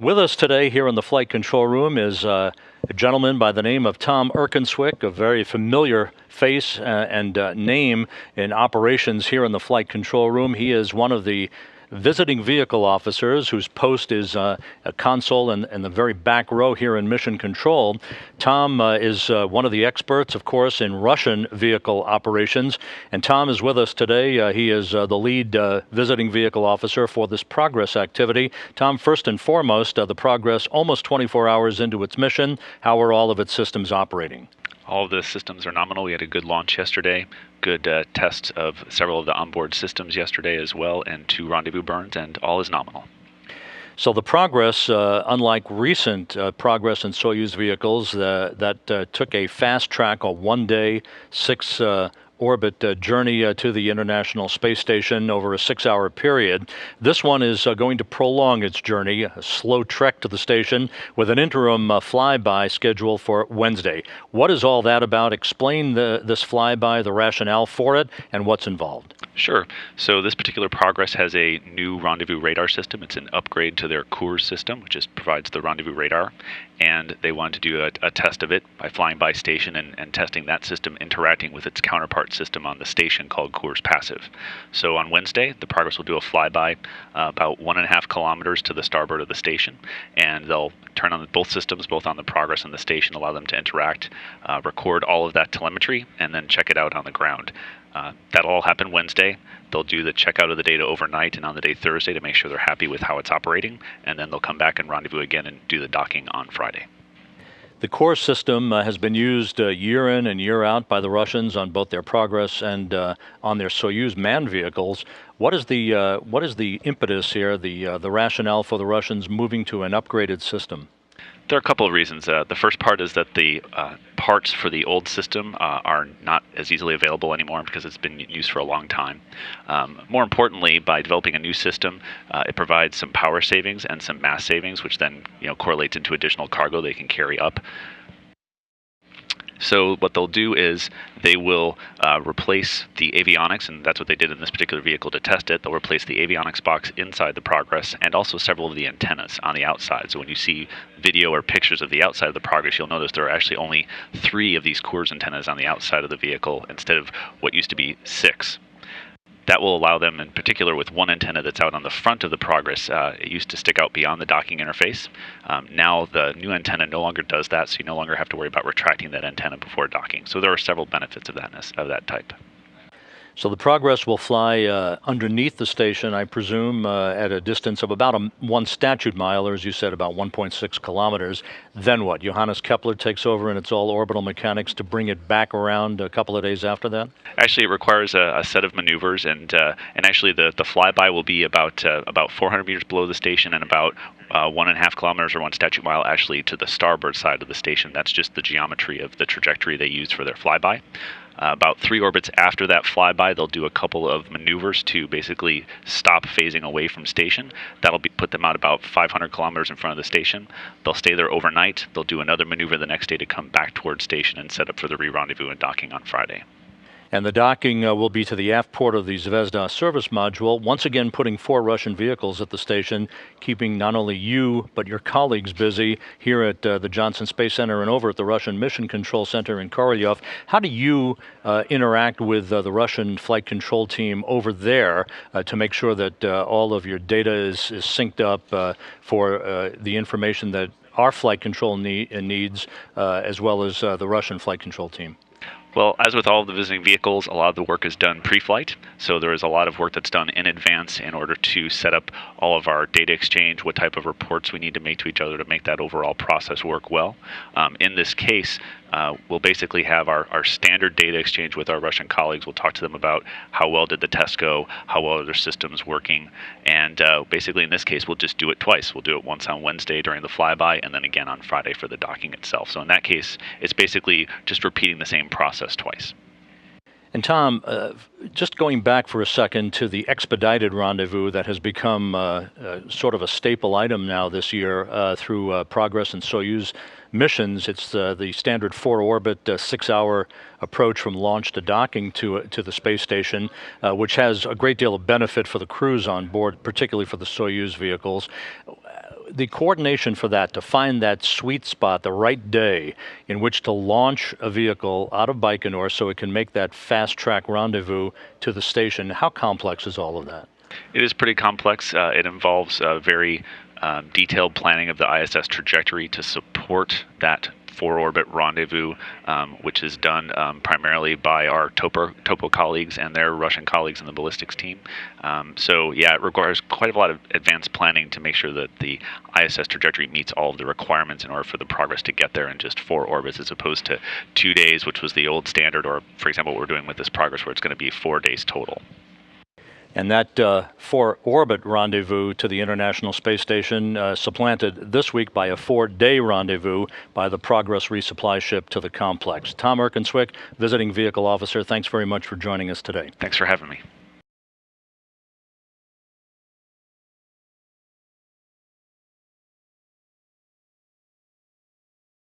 With us today here in the flight control room is a gentleman by the name of Tom Erkenswick, a very familiar face and name in operations here in the flight control room. He is one of the visiting vehicle officers whose post is a console in the very back row here in mission control. Tom is one of the experts, of course, in Russian vehicle operations. And Tom is with us today. He is the lead visiting vehicle officer for this Progess activity. Tom, first and foremost, the Progess almost 24 hours into its mission. How are all of its systems operating? All of the systems are nominal. We had a good launch yesterday, good tests of several of the onboard systems yesterday as well, and 2 rendezvous burns, and all is nominal. So the Progess, unlike recent Progess and Soyuz vehicles that took a fast track, a one-day, 6 orbit journey to the International Space Station over a 6-hour period. This one is going to prolong its journey, a slow trek to the station with an interim flyby scheduled for Wednesday. What is all that about? Explain this flyby, the rationale for it, and what's involved. Sure. So this particular Progess has a new rendezvous radar system. It's an upgrade to their Kurs system, which provides the rendezvous radar. And they wanted to do a test of it by flying by station and testing that system interacting with its counterpart system on the station called Kurs Passive. So on Wednesday, the Progess will do a flyby about 1.5 kilometers to the starboard of the station, and they'll turn on both systems, both on the Progess and the station, allow them to interact, record all of that telemetry, and then check it out on the ground. That'll all happen Wednesday. They'll do the checkout of the data overnight and on the day Thursday to make sure they're happy with how it's operating, and then they'll come back and rendezvous again and do the docking on Friday. The Kurs system has been used year in and year out by the Russians on both their Progess and on their Soyuz manned vehicles. What is the impetus here, the rationale for the Russians moving to an upgraded system? There are a couple of reasons. The first part is that the parts for the old system are not as easily available anymore because it's been used for a long time. More importantly, by developing a new system, it provides some power savings and some mass savings, which then correlates into additional cargo they can carry up. So what they'll do is they will replace the avionics, and that's what they did in this particular vehicle to test it. They'll replace the avionics box inside the Progess and also several of the antennas on the outside. So when you see video or pictures of the outside of the Progess, you'll notice there are actually only 3 of these Kurs antennas on the outside of the vehicle instead of what used to be 6. That will allow them, in particular with one antenna that's out on the front of the Progess, it used to stick out beyond the docking interface. Now the new antenna no longer does that, so you no longer have to worry about retracting that antenna before docking. So there are several benefits of that type. So the Progess will fly underneath the station, I presume, at a distance of about 1 statute mile, or as you said, about 1.6 kilometers. Then what? Johannes Kepler takes over and it's all orbital mechanics to bring it back around a couple of days after that? Actually, it requires a set of maneuvers, and actually the flyby will be about 400 meters below the station and about 1.5 kilometers or 1 statute mile actually to the starboard side of the station. That's just the geometry of the trajectory they use for their flyby. About 3 orbits after that flyby, they'll do a couple of maneuvers to basically stop phasing away from station. That'll put them out about 500 kilometers in front of the station. They'll stay there overnight. They'll do another maneuver the next day to come back towards station and set up for the re-rendezvous and docking on Friday. And the docking will be to the aft port of the Zvezda service module, once again putting 4 Russian vehicles at the station, keeping not only you but your colleagues busy here at the Johnson Space Center and over at the Russian Mission Control Center in Korolyov. How do you interact with the Russian flight control team over there to make sure that all of your data is synced up for the information that our flight control needs, as well as the Russian flight control team? Well, as with all of the visiting vehicles, a lot of the work is done pre-flight. So there is a lot of work that's done in advance in order to set up all of our data exchange, what type of reports we need to make to each other to make that overall process work well. In this case, we'll basically have our standard data exchange with our Russian colleagues. We'll talk to them about how well did the test go, how well are their systems working, and basically in this case we'll just do it twice. We'll do it once on Wednesday during the flyby and then again on Friday for the docking itself. So in that case, it's basically just repeating the same process twice. And Tom, just going back for a second to the expedited rendezvous that has become sort of a staple item now this year through Progess and Soyuz missions. It's the standard 4-orbit, 6-hour approach from launch to docking to the space station, which has a great deal of benefit for the crews on board, particularly for the Soyuz vehicles. the coordination for that, to find that sweet spot, the right day in which to launch a vehicle out of Baikonur so it can make that fast-track rendezvous to the station, how complex is all of that? It is pretty complex. It involves very detailed planning of the ISS trajectory to support that four-orbit rendezvous, which is done primarily by our topo colleagues and their Russian colleagues in the ballistics team. So yeah, it requires quite a lot of advanced planning to make sure that the ISS trajectory meets all of the requirements in order for the Progress to get there in just 4 orbits, as opposed to 2 days, which was the old standard, or for example, what we're doing with this Progress, where it's going to be 4 days total. And that 4-orbit rendezvous to the International Space Station supplanted this week by a 4-day rendezvous by the Progress resupply ship to the complex. Tom Erkenswick, Visiting Vehicle Officer, thanks very much for joining us today. Thanks for having me.